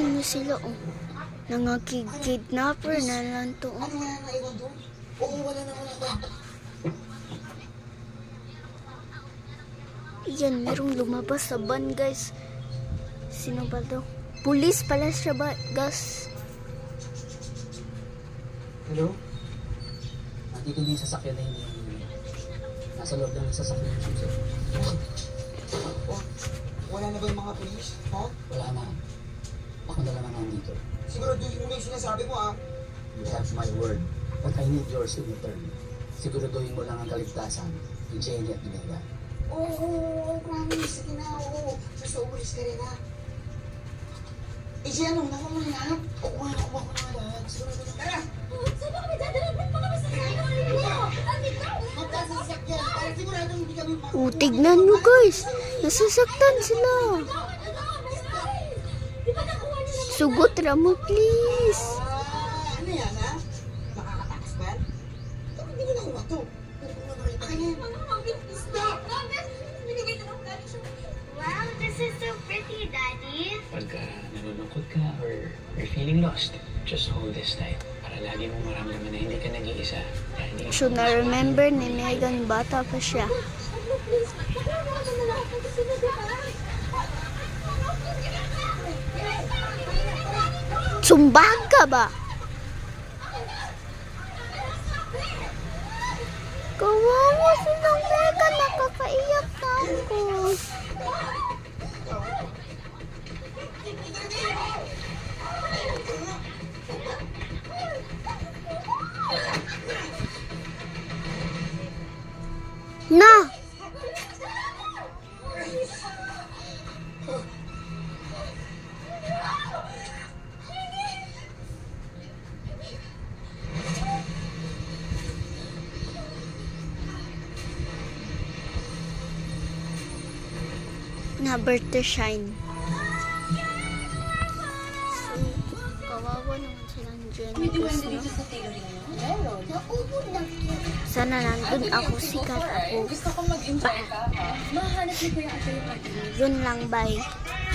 tignan niyo sila, oh. Nangakid-kidnapper na lang to, oh. Ano wala na iwan doon? Oo, wala na. Yan, merong lumabas sa van, guys. Sino ba to? Pulis pala siya ba, guys? Hello? Nandito din yung sasakyan na hindi. Nasa loob lang yung sasakyan yung susi. Oh, wala na ba yung mga pulis? Ha? Wala na. Ako na lang nandito. Siguraduhin mo na yung sinasabi mo, ah. You have my word, but I need yours in return. Siguraduhin mo lang ang kaligtasan ni Jenny at Nina. Oo, promise. Sige na, oo. Basta umalis ka rin, ha? Jay, ano? Nakuha mo na yan? Oo, nakuha ko na lahat. Sigurado na. Tara! Saan ba kami dadalhin? Ba't mga masasakyan? Magkasasakyan. Para sigurado hindi kami Oh, tignan nyo, guys. Nasasaktan sila. Sugot ramo, please. Ano yan, ha? Makakatakas ba? Bakit hindi mo nakuha to? Pero kung nakita ka yan. Stop! Wow, this is so pretty, Daddy. Pagka nalulungkot ka or you're feeling lost, just hold this tight para lagi mong maramdaman na hindi ka nag-iisa. Dahil So, na-remember ni Megan, bata pa siya. Sumbag ka ba? Kawawa silang Megan, nakakaiyak na ako. Na! Never to shine. So, kawawa naman silang Jennifer, no? Sana nandun ako, sikat ako. Gusto kong mag-enjoy ka, ha? Mahanap ni Kuya Ate yung Yun lang, bye.